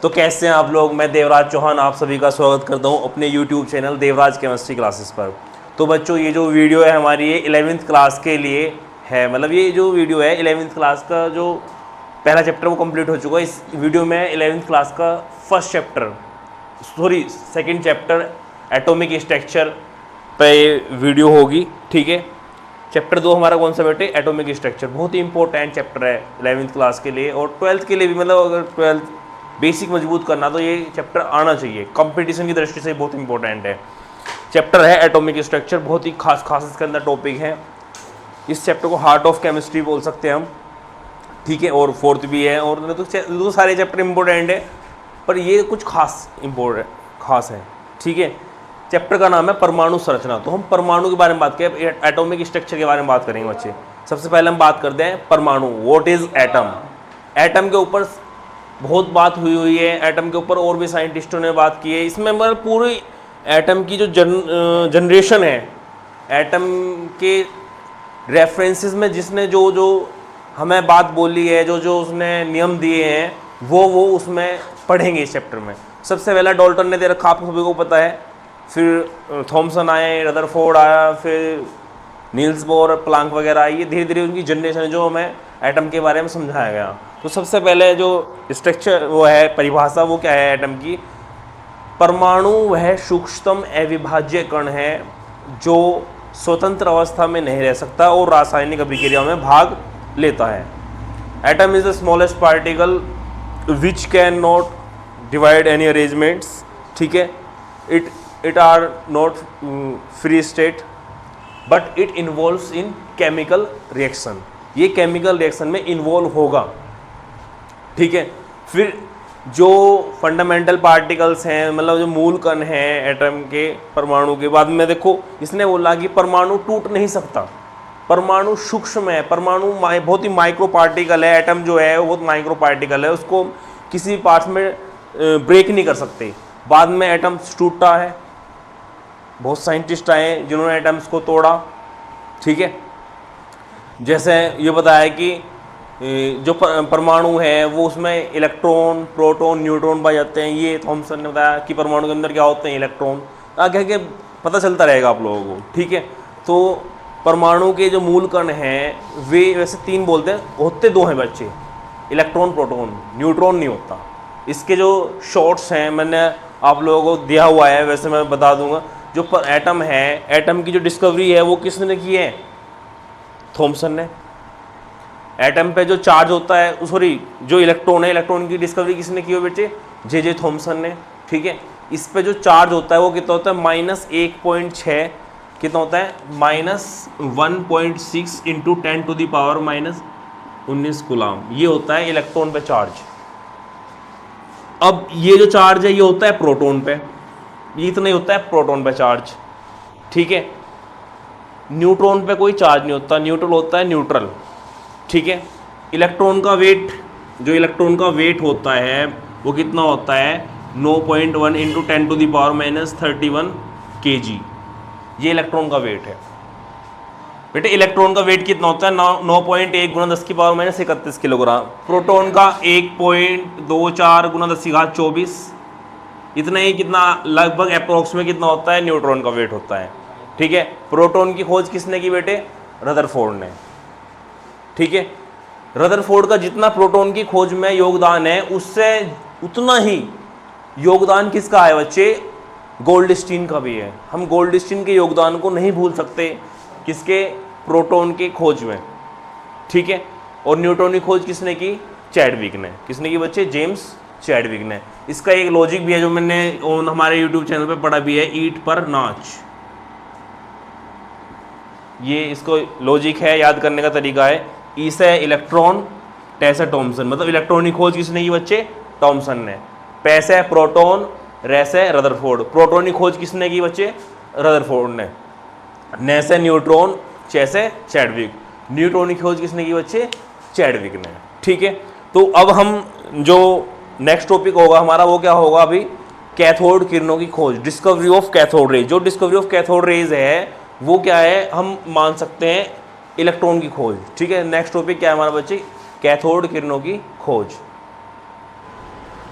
तो कैसे हैं आप लोग। मैं देवराज चौहान आप सभी का स्वागत करता हूं अपने YouTube channel Devraj chemistry classes पर। तो बच्चों ये जो वीडियो है हमारी ये 11वीं क्लास के लिए है। मतलब ये जो वीडियो है 11वीं क्लास का जो पहला चैप्टर वो कंप्लीट हो चुका है। इस वीडियो में 11वीं क्लास का सेकेंड चैप्टर एटॉमिक स्ट्रक्चर पे वीडियो होगी। ठीक है, चैप्टर 2 हमारा कौन सा बेटे, एटॉमिक स्ट्रक्चर। बहुत ही इंपॉर्टेंट चैप्टर है 11वीं क्लास के लिए और 12th के लिए भी। मतलब अगर 12th बेसिक मजबूत करना तो ये चैप्टर आना चाहिए, कंपटीशन की दृष्टि से बहुत इंपॉर्टेंट है। चैप्टर है एटॉमिक स्ट्रक्चर, बहुत ही खास इसके अंदर टॉपिक है। इस चैप्टर को हार्ट ऑफ केमिस्ट्री बोल सकते हैं हम। ठीक है, और 4th भी है। और तो सारे चैप्टर इंपॉर्टेंट है पर ये कुछ खास है। ठीक है, चैप्टर का नाम है परमाणु संरचना। तो हम परमाणु के बारे में बात करें, एटॉमिक स्ट्रक्चर के बारे में बात करेंगे बच्चे। सबसे पहले हम बात करते हैं परमाणु, व्हाट इज एटम। एटम के ऊपर बहुत बात हुई है, एटम के ऊपर और भी साइंटिस्टों ने बात की है। इसमें मतलब पूरी एटम की जो जनरेशन है, एटम के रेफरेंसेस में जिसने जो जो हमें बात बोली है, जो जो उसने नियम दिए हैं वो उसमें पढ़ेंगे इस चैप्टर में। सबसे पहला डाल्टन ने दे रखा, आप सभी को पता है। फिर थॉमसन आए, रदरफोर्ड आया, फिर नील्स बोर, प्लांक वगैरह आई। ये धीरे धीरे उनकी जनरेशन जो हमें एटम के बारे में समझाया गया। तो सबसे पहले जो स्ट्रक्चर वो है, परिभाषा वो क्या है एटम की। परमाणु वह सूक्ष्मतम अविभाज्य कण है जो स्वतंत्र अवस्था में नहीं रह सकता और रासायनिक अभिक्रिया में भाग लेता है। Atom is the smallest particle which can not divide any arrangements. ठीक है, it are not free state but it involves in chemical reaction. ये केमिकल रिएक्शन में इन्वॉल्व होगा। ठीक है, फिर जो फंडामेंटल पार्टिकल्स हैं, मतलब जो मूल कण हैं एटम के, परमाणु के बाद में देखो इसने बोला कि परमाणु टूट नहीं सकता, परमाणु सूक्ष्म है, परमाणु बहुत ही माइक्रो पार्टिकल है। एटम जो है वो बहुत माइक्रो पार्टिकल है, उसको किसी पार्ट में ब्रेक नहीं कर सकते। बाद में एटम्स टूटा है, बहुत साइंटिस्ट आए जिन्होंने एटम्स को तोड़ा। ठीक है, जैसे ये बताया कि जो परमाणु है वो उसमें इलेक्ट्रॉन, प्रोटॉन, न्यूट्रॉन पाए जाते हैं। ये थॉमसन ने बताया कि परमाणु के अंदर क्या होते हैं, इलेक्ट्रॉन। आगे आगे पता चलता रहेगा आप लोगों को। ठीक है, तो परमाणु के जो मूल कण हैं वे वैसे 3 बोलते हैं, होते 2 हैं बच्चे, इलेक्ट्रॉन, प्रोटॉन, न्यूट्रॉन नहीं होता। इसके जो शॉर्ट्स हैं मैंने आप लोगों को दिया हुआ है, वैसे मैं बता दूंगा। जो एटम है, एटम की जो डिस्कवरी है वो किसने की है, थॉमसन ने। एटम पे जो चार्ज होता है, जो इलेक्ट्रॉन है, इलेक्ट्रॉन की डिस्कवरी किसने की हो बेटे, जे थॉमसन ने। ठीक है, इस पे जो चार्ज होता है वो कितना होता है, -1.6 कितना होता है, -1.6 × 10⁻⁻19 कूलम। ये होता है इलेक्ट्रॉन पे चार्ज। अब ये जो चार्ज है ये होता है प्रोटॉन पे, ये इतना ही होता है प्रोटॉन पे चार्ज। ठीक है, न्यूट्रॉन पे कोई चार्ज नहीं होता, न्यूट्रल होता है न्यूट्रल। ठीक है, इलेक्ट्रॉन का वेट, जो इलेक्ट्रॉन का वेट होता है वो कितना होता है, 9.1 × 10⁻31 kg। ये इलेक्ट्रॉन का वेट है बेटे। इलेक्ट्रॉन का वेट कितना होता है, 9.1 × 10⁻31 किलोग्राम। प्रोटॉन का 1.24 × 10⁻24। इतना ही, कितना लगभग अप्रोक्स में कितना होता है, न्यूट्रॉन का वेट होता है। ठीक है, प्रोटॉन की खोज किसने की बेटे, रदरफोर्ड ने। ठीक है, रदरफोर्ड का जितना प्रोटॉन की खोज में योगदान है उससे उतना ही योगदान किसका है बच्चे, गोल्डस्टीन का भी है। हम गोल्डस्टीन के योगदान को नहीं भूल सकते, किसके, प्रोटॉन की खोज में। ठीक है, और न्यूट्रॉन की खोज किसने की, चैडविक ने। किसने की बच्चे, जेम्स चैडविक ने। इसका एक लॉजिक भी है जो मैंने हमारे यूट्यूब चैनल पे पढ़ा भी है, ईट पर नाच। ये इसको लॉजिक है, याद करने का तरीका है। ई से इलेक्ट्रॉन, टे से थॉमसन। मतलब इलेक्ट्रॉन की खोज किसने की बच्चे, थॉमसन ने। पे से प्रोटॉन, रे से रदरफोर्ड। प्रोटॉन की खोज किसने की बच्चे, रदरफोर्ड ने। ने से न्यूट्रॉन, चे से चैडविक। न्यूट्रॉन की खोज किसने की बच्चे, चैडविक ने। ठीक है, तो अब हम जो नेक्स्ट टॉपिक होगा हमारा वो क्या होगा अभी, कैथोड किरणों की खोज, डिस्कवरी ऑफ कैथोड रेज। जो डिस्कवरी ऑफ कैथोड रेज है वो क्या है, हम मान सकते हैं इलेक्ट्रॉन की खोज। ठीक है, नेक्स्ट टॉपिक क्या है हमारा बच्चे, कैथोड किरणों की खोज।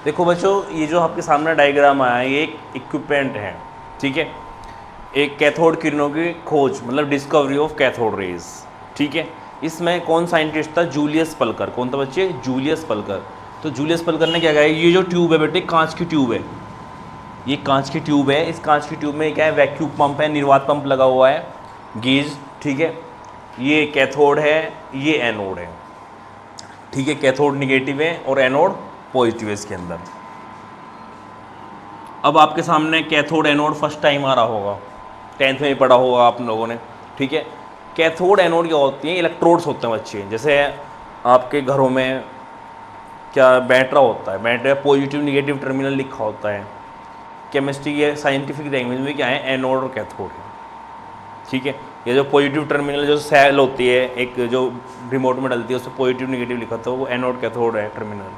देखो बच्चों, ये जो आपके सामने डायग्राम आया है, ये एक इक्विपमेंट है, ठीक है, एक कैथोड किरणों की खोज, मतलब डिस्कवरी ऑफ कैथोड रेज, ठीक है। इसमें कौन साइंटिस्ट था? जूलियस पल्कर। कौन था बच्चे? जूलियस पल्कर। तो जूलियस पल्कर ने क्या कहा, ये जो ट्यूब है बेटे, कांच की ट्यूब है, ये कांच की ट्यूब है, इस कांच की ट्यूब में क्या है, वैक्यूम पंप है, निर्वात पंप लगा हुआ है, गेज, ठीक है। ये कैथोड है, ये एनोड है, ठीक है। कैथोड निगेटिव है और एनोड पॉजिटिव है इसके अंदर। अब आपके सामने कैथोड एनोड फर्स्ट टाइम आ रहा होगा, 10th में ही पढ़ा होगा आप लोगों ने, ठीक है। कैथोड एनोड क्या होती हैं? इलेक्ट्रोड्स होते हैं बच्चे, जैसे आपके घरों में क्या बैटरा होता है, बैटरी पॉजिटिव निगेटिव टर्मिनल लिखा होता है। केमिस्ट्री या साइंटिफिक लैंग्वेज में क्या है? एनोड और कैथोड है, ठीक है। ये जो पॉजिटिव टर्मिनल जो सेल होती है, एक जो रिमोट में डलती है, उसमें पॉजिटिव निगेटिव लिखा होता है, वो एनोड कैथोड है टर्मिनल,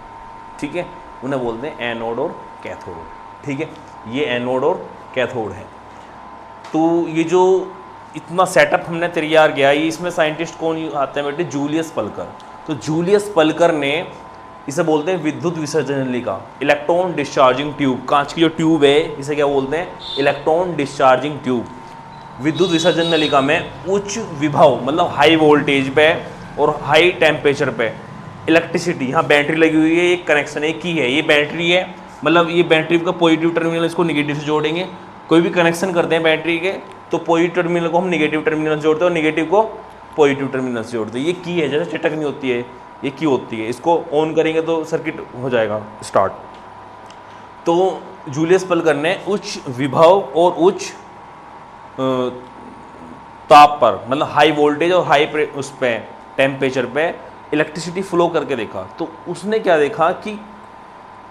ठीक है। उन्हें बोलते हैं एनोड और कैथोड, ठीक है। ये एनोड और कैथोड है। तो ये जो इतना सेटअप हमने तैयार किया, ये इसमें साइंटिस्ट कौन आते हैं बेटे? जूलियस पल्कर। तो जूलियस पल्कर ने, इसे बोलते हैं विद्युत विसर्जन नलिका, इलेक्ट्रॉन डिस्चार्जिंग ट्यूब। कांच की जो ट्यूब है, इसे क्या बोलते हैं? Electron discharging tube. विद्युत विसर्जन नलिका में उच्च विभव, मतलब हाई वोल्टेज पे और हाई टेम्परेचर पे इलेक्ट्रिसिटी, यहाँ बैटरी लगी हुई है, एक कनेक्शन एक ही है, ये बैटरी है, मतलब ये बैटरी का पॉजिटिव टर्मिनल इसको निगेटिव से जोड़ेंगे। कोई भी कनेक्शन करते हैं बैटरी के, तो पॉजिटिव टर्मिनल को हम निगेटिव टर्मिनल से जोड़ते हैं और निगेटिव को पॉजिटिव टर्मिनल से जोड़ते हैं। ये की है, जैसे चटक नहीं होती है, ये की होती है। इसको ऑन करेंगे तो सर्किट हो जाएगा स्टार्ट। तो जूलियस पल्कर ने उच्च विभव और उच्च ताप पर, मतलब हाई वोल्टेज और हाई उस पे टेम्परेचर पे इलेक्ट्रिसिटी फ्लो करके देखा। तो उसने क्या देखा कि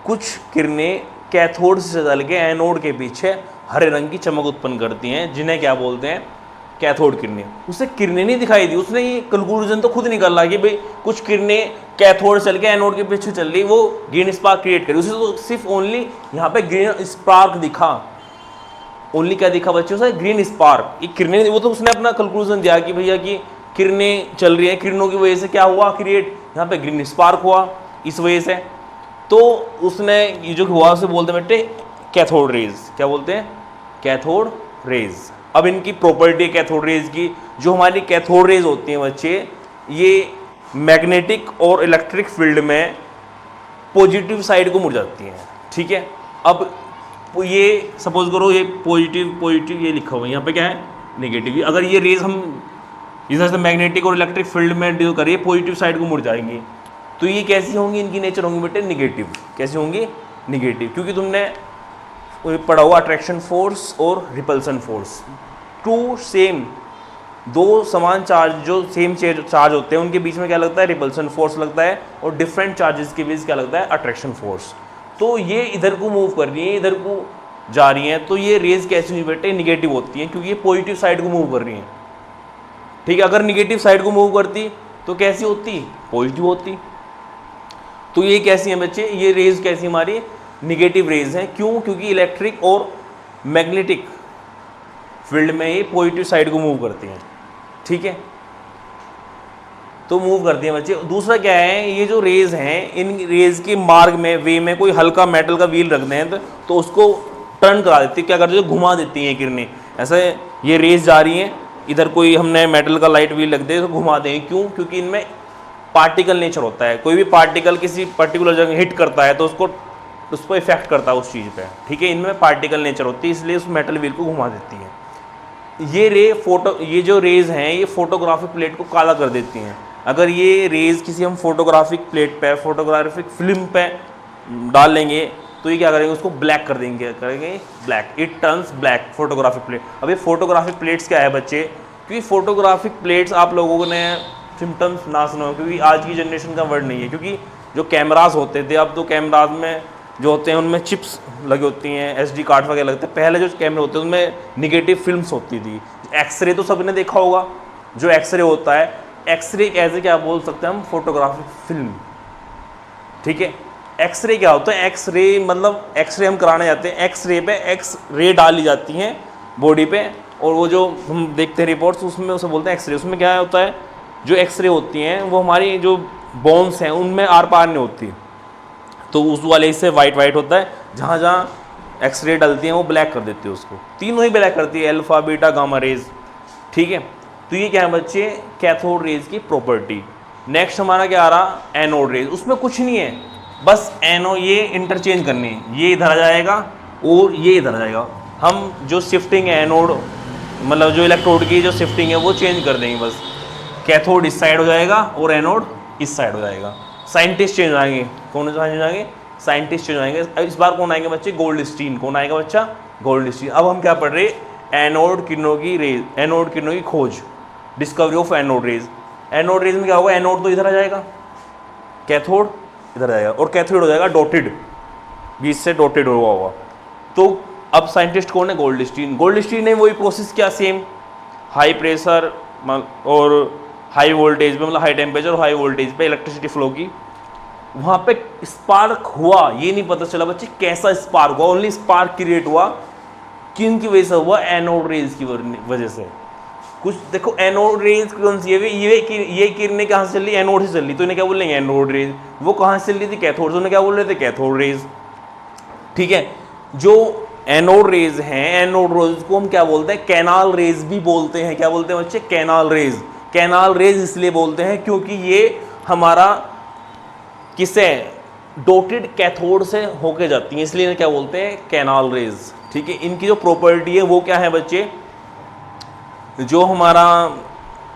कुछ किरणें कैथोड से चल के एनोड के पीछे हरे रंग की चमक उत्पन्न करती हैं, जिन्हें क्या बोलते हैं? कैथोड किरणें। उसे किरणें नहीं दिखाई दी, उसने ये कंक्लूजन तो खुद निकाला कि भाई कुछ किरणें कैथोड चल के एनोड के पीछे चल रही, वो ग्रीन स्पार्क क्रिएट करी। उसे तो सिर्फ ओनली यहाँ पे ग्रीन स्पार्क दिखा, ओनली क्या दिखा बच्चों से? Green spark. ये किरणें, वो तो उसने अपना कंक्लूजन दिया कि भैया कि किरणें चल रही हैं, किरणों की वजह से क्या हुआ क्रिएट, यहाँ पे ग्रीन स्पार्क हुआ इस वजह से। तो उसने ये जो हुआ उसे बोलते हैं बेटे कैथोड रेज। क्या बोलते हैं? Cathode rays. अब इनकी प्रॉपर्टी कैथोड रेज की, जो हमारी कैथोड रेज होती हैं बच्चे, ये मैग्नेटिक और इलेक्ट्रिक फील्ड में पॉजिटिव साइड को मुड़ जाती हैं, ठीक है। अब ये सपोज करो ये पॉजिटिव पॉजिटिव ये लिखा हुआ है, यहाँ पे क्या है? नेगेटिव। अगर ये रेज हम इधर से मैग्नेटिक और इलेक्ट्रिक फील्ड में डील करिए, पॉजिटिव साइड को मुड़ जाएंगी। तो ये कैसी होंगी? इनकी नेचर होंगी बेटे निगेटिव। कैसी होंगी? निगेटिव। क्योंकि तुमने पढ़ा हुआ अट्रैक्शन फोर्स और रिपल्सन फोर्स, टू सेम, दो समान चार्ज जो सेम चार्ज होते हैं उनके बीच में क्या लगता है? रिपल्सन फोर्स लगता है, और डिफरेंट चार्जेस के बीच क्या लगता है? Attraction force. तो ये इधर को मूव कर रही है, इधर को जा रही हैं, तो ये रेज कैसी हुई बेटे? निगेटिव होती हैं, क्योंकि ये पॉजिटिव साइड को मूव कर रही हैं, ठीक है। अगर निगेटिव साइड को मूव करती तो कैसी होती? पॉजिटिव होती। तो ये कैसी हैं बच्चे? ये रेज कैसी हमारी? निगेटिव रेज हैं। क्यों? क्योंकि इलेक्ट्रिक और मैग्नेटिक फील्ड में ये पॉजिटिव साइड को मूव करती हैं, ठीक है। तो मूव करती हैं बच्चे। दूसरा क्या है? ये जो रेज हैं, इन रेज के मार्ग में, वे में कोई हल्का मेटल का व्हील रख दें तो उसको टर्न करा देती है, क्या करती है? घुमा देती हैं किरणें। ऐसे ये रेज जा रही हैं, इधर कोई हमने मेटल का लाइट व्हील रख दे तो घुमा दें। क्यों? क्योंकि इनमें पार्टिकल नेचर होता है। कोई भी पार्टिकल किसी पर्टिकुलर जगह हिट करता है तो उस पर इफेक्ट करता है उस चीज़ पे, ठीक है। इनमें पार्टिकल नेचर होती है, इसलिए उस मेटल व्हील को घुमा देती है। ये जो रेज हैं, ये फोटोग्राफिक प्लेट को काला कर देती हैं। अगर ये रेज किसी हम फोटोग्राफिक प्लेट पे, फोटोग्राफिक फिल्म पे डाल लेंगे तो ये क्या करेंगे? उसको ब्लैक कर देंगे, करेंगे black. It turns black photographic plate. अब ये फोटोग्राफिक प्लेट्स क्या है बच्चे? क्योंकि फोटोग्राफिक प्लेट्स आप लोगों ने सिम्टम्स ना सुना हो, क्योंकि आज की जनरेशन का वर्ड नहीं है। क्योंकि जो कैमराज होते थे, अब तो कैमराज में जो होते हैं उनमें चिप्स लगी होती हैं, SD कार्ड वगैरह लगते हैं। पहले जो कैमरे होते हैं उनमें निगेटिव फिल्म्स होती थी। एक्सरे तो सबने देखा होगा, जो एक्सरे होता है, एक्सरे ऐसे क्या बोल सकते हैं हम? फोटोग्राफिक फिल्म, ठीक है। एक्सरे क्या होता है? एक्सरे मतलब एक्सरे हम कराने जाते हैं, एक्सरे पे एक्सरे डाली जाती हैं बॉडी पे, और वो जो हम देखते हैं रिपोर्ट्स, उसमें उसे बोलते हैं एक्सरे। उसमें क्या होता है? जो एक्सरे होती हैं वो हमारी जो बोन्स हैं उनमें आर पार नहीं होती, तो उस वाले से वाइट वाइट होता है, जहाँ जहाँ एक्सरे डलती है वो ब्लैक कर देती है उसको, तीनों ही ब्लैक करती है, अल्फा बीटा गामा रेज। ठीक है, तो ये क्या है बच्चे, कैथोड रेज की प्रॉपर्टी। नेक्स्ट हमारा क्या आ रहा, एनोड रेज। उसमें कुछ नहीं है, बस एनो ये इंटरचेंज करनी है, ये इधर आ जाएगा और ये इधर आ जाएगा। हम जो शिफ्टिंग है एनोड, मतलब जो इलेक्ट्रोड की जो शिफ्टिंग है वो चेंज कर देंगे बस। कैथोड इस साइड हो जाएगा और एनोड इस साइड हो जाएगा। साइंटिस्ट चेंज हो जाएंगे, कौन चेंज हो जाएंगे, साइंटिस्ट चेंज हो जाएंगे। इस बार कौन आएंगे बच्चे, गोल्डस्टीन। कौन आएगा बच्चा, गोल्डस्टीन। अब हम क्या पढ़ रहे, एनोड किरणों की रेज, एनोड किरणों की खोज, discovery of anode rays. Anode rays में क्या होगा, एनोड तो इधर आ जाएगा, कैथोड इधर आ जाएगा, और कैथोड हो जाएगा डॉटेड, बीच से डॉटेड हुआ होगा। तो अब साइंटिस्ट कौन है, गोल्डस्टीन। गोल्डस्टीन ने वही प्रोसेस किया सेम, हाई प्रेशर और हाई वोल्टेज पे, मतलब हाई टेम्परेचर और हाई वोल्टेज पे इलेक्ट्रिसिटी फ्लो की। वहाँ पे स्पार्क हुआ, ये नहीं पता चला बच्चे कैसा स्पार्क हुआ, ओनली स्पार्क क्रिएट हुआ, किन की वजह से हुआ, एनोड रेज की वजह से। कुछ देखो एनोड रेज कौन सी है, ये किरणें कहाँ से चल रही, एनोड से चल रही, तो इन्हें क्या बोल लेंगे, एनोड रेज। वो कहाँ से चल रही थी, कैथोड से, उन्हें क्या बोल रहे थे, कैथोड रेज। ठीक है, जो एनोड रेज हैं, एनोड रेज को हम क्या बोलते हैं, कैनाल रेज भी बोलते हैं। क्या बोलते हैं बच्चे, कैनाल रेज। कैनाल रेज इसलिए बोलते हैं क्योंकि ये हमारा किसे, डॉटेड कैथोड से होके जाती हैं, इसलिए इन्हें क्या बोलते हैं, कैनाल रेज। ठीक है, इनकी जो प्रॉपर्टी है वो क्या है बच्चे, जो हमारा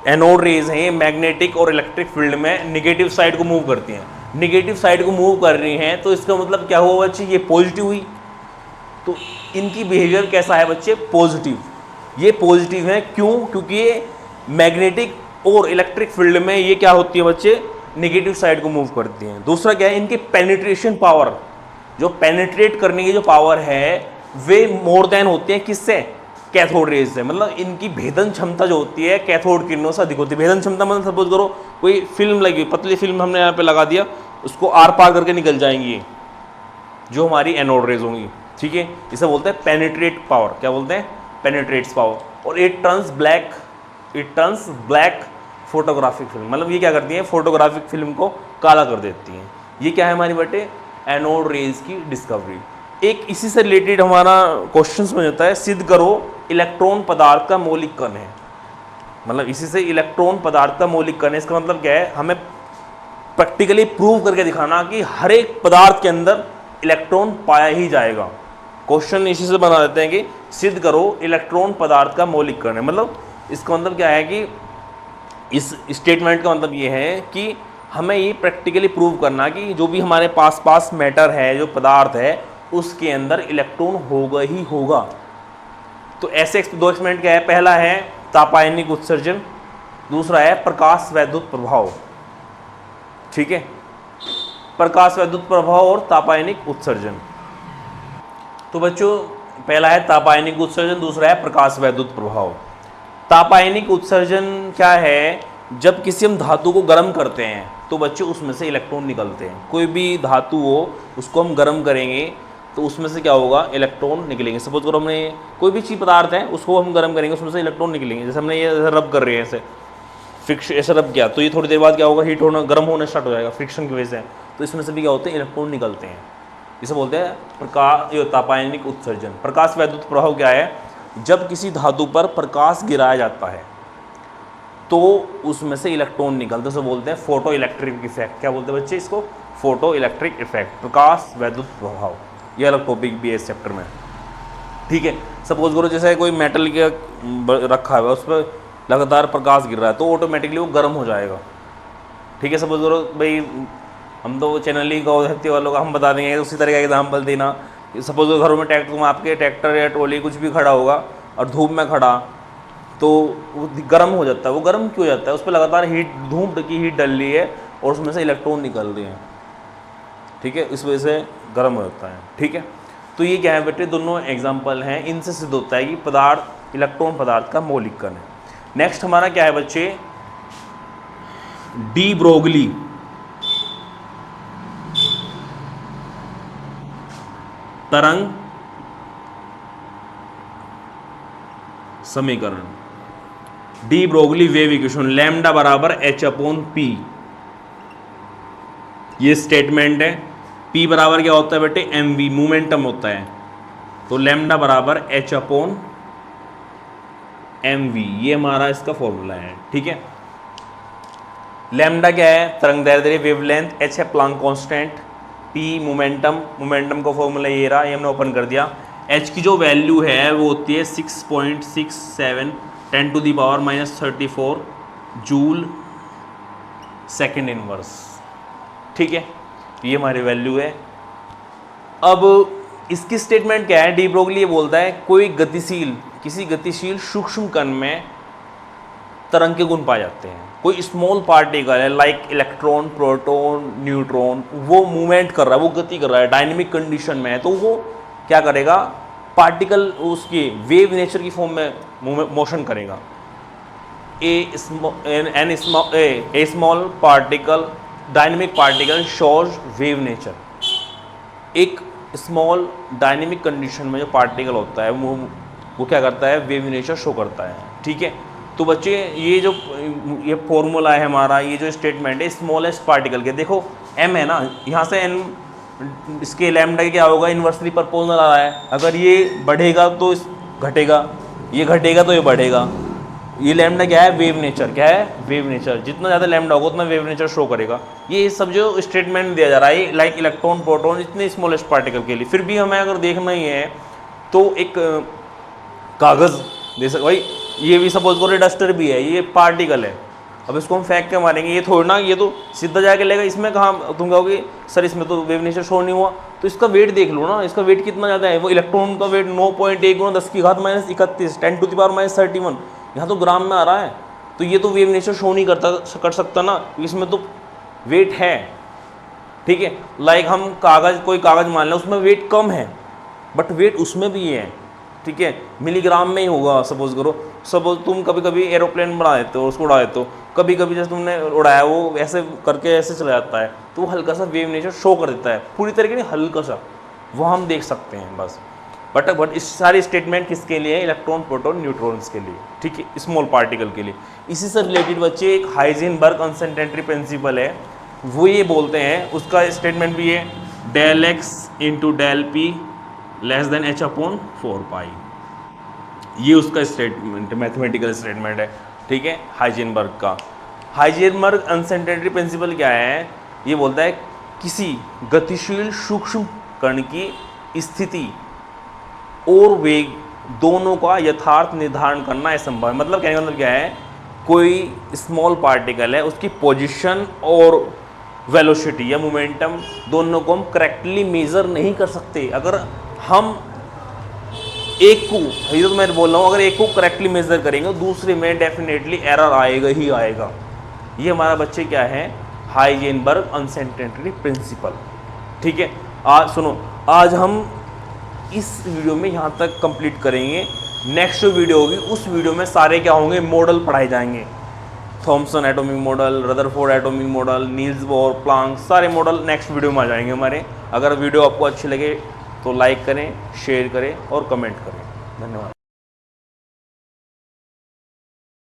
एनोड रेज है ये मैग्नेटिक और इलेक्ट्रिक फील्ड में निगेटिव साइड को मूव करती हैं। निगेटिव साइड को मूव कर रही हैं तो इसका मतलब क्या हुआ बच्चे, ये पॉजिटिव हुई, तो इनकी बिहेवियर कैसा है बच्चे, पॉजिटिव। ये पॉजिटिव है क्यों, क्योंकि ये मैग्नेटिक और इलेक्ट्रिक फील्ड में ये क्या होती है बच्चे, नेगेटिव साइड को मूव करती हैं। दूसरा क्या है, इनकी पेनिट्रेशन पावर, जो पेनिट्रेट करने की जो पावर है वे मोर देन होती है किससे, कैथोड रेज से। मतलब इनकी भेदन क्षमता जो होती है कैथोड किरणों से अधिक होती है। भेदन क्षमता मतलब सपोज करो कोई फिल्म लगी, पतली फिल्म हमने यहाँ पे लगा दिया, उसको आर पार करके निकल जाएंगी जो हमारी एनोड रेज होंगी। ठीक है, इसे बोलते हैं पेनिट्रेट पावर। क्या बोलते हैं, पेनिट्रेट्स पावर। और it turns black photographic film, मतलब ये क्या करती है, फोटोग्राफिक फिल्म को काला कर देती हैं। ये क्या है हमारी बेटे, एनोड रेज की डिस्कवरी। एक इसी से रिलेटेड हमारा क्वेश्चन में होता है, सिद्ध करो इलेक्ट्रॉन पदार्थ का मौलिक कण है। मतलब इसी से इलेक्ट्रॉन पदार्थ का मौलिक कण है, इसका मतलब क्या है, हमें प्रैक्टिकली प्रूव करके दिखाना कि हर एक पदार्थ के अंदर इलेक्ट्रॉन पाया ही जाएगा। क्वेश्चन इसी से बना देते हैं कि सिद्ध करो इलेक्ट्रॉन पदार्थ का मौलिक कण है। मतलब इसका मतलब क्या है कि इस स्टेटमेंट का मतलब ये है कि हमें ये प्रैक्टिकली प्रूव करना कि जो भी हमारे पास मैटर है, जो पदार्थ है, उसके अंदर इलेक्ट्रॉन होगा ही होगा। तो ऐसे दो एक्सपेरिमेंट क्या है, पहला है तापायनिक उत्सर्जन, दूसरा है प्रकाश वैद्युत प्रभाव। ठीक है, प्रकाश वैद्युत प्रभाव और तापायनिक उत्सर्जन। तो बच्चों पहला है तापायनिक उत्सर्जन, दूसरा है प्रकाश वैद्युत प्रभाव। तापायनिक उत्सर्जन क्या है, जब किसी हम धातु को गर्म करते हैं तो बच्चों उसमें से इलेक्ट्रॉन निकलते हैं। कोई भी धातु हो उसको हम गर्म करेंगे तो उसमें से क्या होगा, इलेक्ट्रॉन निकलेंगे। सपोज करो हमने कोई भी चीज़ पदार्थ है उसको हम गर्म करेंगे, उसमें से इलेक्ट्रॉन निकलेंगे। जैसे हमने ये रब कर रहे हैं, ऐसे फिक्स ऐसे रब किया तो ये थोड़ी देर बाद क्या होगा, हीट होना, गर्म होना स्टार्ट हो जाएगा फ्रिक्शन की वजह से। तो इसमें से भी क्या होते हैं, इलेक्ट्रॉन निकलते हैं। इसे बोलते हैं तापायनिक उत्सर्जन। प्रकाश वैद्युत प्रभाव क्या है, जब किसी धातु पर प्रकाश गिराया जाता है तो उसमें से इलेक्ट्रॉन निकलते, उसे बोलते हैं फोटो इलेक्ट्रिक इफेक्ट। क्या बोलते हैं बच्चे इसको, फोटो इलेक्ट्रिक इफेक्ट, प्रकाश वैद्युत प्रभाव। ये अलग टॉपिक भी है इस चैप्टर में। ठीक है, सपोज करो जैसे कोई मेटल के रखा है उस पर लगातार प्रकाश गिर रहा है तो ऑटोमेटिकली वो गर्म हो जाएगा। ठीक है, सपोज करो भाई हम तो चैनल ही गौहत्या वालों का हम बता देंगे, उसी तरह का एग्जाम्पल देना। सपोज घरों में ट्रैक्टर, आपके ट्रैक्टर या ट्रॉली कुछ भी खड़ा होगा और धूप में खड़ा तो वो गर्म हो जाता है। वो गर्म क्यों हो जाता है, उस पर लगातार हीट, धूप की हीट डल रही है और उसमें से इलेक्ट्रॉन निकल रहे हैं। ठीक है, इस वजह से गर्म हो जाता है। ठीक है, तो ये क्या है बेटे, दोनों एग्जाम्पल हैं, इनसे सिद्ध होता है कि पदार्थ, इलेक्ट्रॉन पदार्थ का मौलिक कण है। नेक्स्ट हमारा क्या है बच्चे, डी ब्रोगली तरंग समीकरण, de Broglie wave equation, lambda बराबर h/p। ये स्टेटमेंट है P बराबर क्या होता है बेटे, mv, मोमेंटम होता है, तो लैम्डा बराबर h अपॉन mv, ये हमारा इसका फॉर्मूला है। ठीक है, लैम्डा क्या है, तरंग दैर्ध्य वेवलेंथ, h है Planck constant, p momentum, momentum का फॉर्मूला ये रहा, ये हमने ओपन कर दिया। h की जो वैल्यू है वो होती है 6.67 10⁻⁻34 जूल सेकेंड इनवर्स। ठीक है, ये हमारी वैल्यू है। अब इसकी स्टेटमेंट क्या है, डी ब्रोगली ये बोलता है कोई गतिशील, किसी गतिशील सूक्ष्म कण में तरंग के गुण पाए जाते हैं। कोई स्मॉल पार्टिकल है लाइक इलेक्ट्रॉन, प्रोटॉन, न्यूट्रॉन, वो मूवमेंट कर रहा है, वो गति कर रहा है, डायनेमिक कंडीशन में है, तो वो क्या करेगा, पार्टिकल उसकी वेव नेचर की फॉर्म में मोशन करेगा। A small particle, dynamic particle shows wave nature. एक स्मॉल डायनेमिक कंडीशन में जो पार्टिकल होता है वो क्या करता है, वेव नेचर शो करता है। ठीक है, तो बच्चे ये फॉर्मूला है हमारा, ये जो स्टेटमेंट है स्मॉलेस्ट पार्टिकल के, देखो m है ना, यहाँ से n इसके लैम्डा क्या होगा, इन्वर्सली प्रोपोर्शनल आ रहा है। अगर ये बढ़ेगा तो घटेगा, ये घटेगा तो ये बढ़ेगा। ये लैम्डा क्या है, वेव नेचर, क्या है, वेव नेचर। जितना ज़्यादा लैम्डा होगा उतना वेव नेचर शो करेगा। ये सब जो स्टेटमेंट दिया जा रहा है लाइक इलेक्ट्रॉन, प्रोटॉन, इतने स्मॉलेस्ट पार्टिकल के लिए। फिर भी हमें अगर देखना ही है तो एक कागज़ दे सक भाई, ये भी सपोज करो डस्टर भी है, ये पार्टिकल है, अब इसको हम फेंक के मारेंगे, ये थोड़ा ना, ये तो सीधा जाके लेगा, इसमें कहाँ तुम कहोगे सर इसमें तो वेव नेचर शो नहीं हुआ। तो इसका वेट देख लो ना, इसका वेट कितना ज़्यादा है, वो इलेक्ट्रॉन का वेट 9.1 × 10⁻31 10⁻31, यहाँ तो ग्राम में आ रहा है। तो ये तो वेव नेचर शो नहीं कर सकता ना, इसमें तो वेट है। ठीक है, लाइक हम कागज़, कोई कागज़ मान लें उसमें वेट कम है बट वेट उसमें भी है। ठीक है, मिलीग्राम में ही होगा। सपोज तुम कभी कभी एरोप्लेन बना देते हो, उसको उड़ा देते हो, कभी कभी जैसे तुमने उड़ाया वो ऐसे करके ऐसे चला जाता है, तो वो हल्का सा वेव नेचर शो कर देता है, पूरी तरीके नहीं, हल्का सा, वो हम देख सकते हैं बस। बट इस सारी स्टेटमेंट किसके लिए है, इलेक्ट्रॉन, प्रोटॉन, न्यूट्रॉन्स के लिए। ठीक है, स्मॉल पार्टिकल के लिए। इसी से रिलेटेड बच्चे एक हाइजेनबर्ग अनसर्टेनिटी प्रिंसिपल है, वो ये बोलते हैं, उसका स्टेटमेंट भी है del x × del p < h/4π। ये उसका स्टेटमेंट, मैथमेटिकल स्टेटमेंट है। ठीक है, हाइजेनबर्ग का। हाइजेनबर्ग अनसर्टेनिटी प्रिंसिपल क्या है, ये बोलता है किसी गतिशील सूक्ष्म कण की स्थिति और वेग दोनों का यथार्थ निर्धारण करना असंभव है। मतलब कहने का मतलब क्या है, कोई स्मॉल पार्टिकल है, उसकी पोजीशन और वेलोसिटी या मोमेंटम दोनों को हम करेक्टली मेज़र नहीं कर सकते। अगर हम एक को, ये तो मैं बोल रहा हूँ, अगर एक को करेक्टली मेज़र करेंगे दूसरे में डेफिनेटली एरर आएगा ही आएगा। ये हमारा बच्चे क्या है, हाइजेनबर्ग अनसर्टेनिटी प्रिंसिपल। ठीक है, आज सुनो, आज हम इस वीडियो में यहाँ तक कंप्लीट करेंगे। नेक्स्ट जो वीडियो होगी उस वीडियो में सारे क्या होंगे, मॉडल पढ़ाए जाएंगे। Thomson atomic model, Rutherford atomic model, Niels Bohr, Planck, सारे मॉडल नेक्स्ट वीडियो में आ जाएंगे हमारे। अगर वीडियो आपको अच्छी लगे तो लाइक करें, शेयर करें और कमेंट करें। धन्यवाद।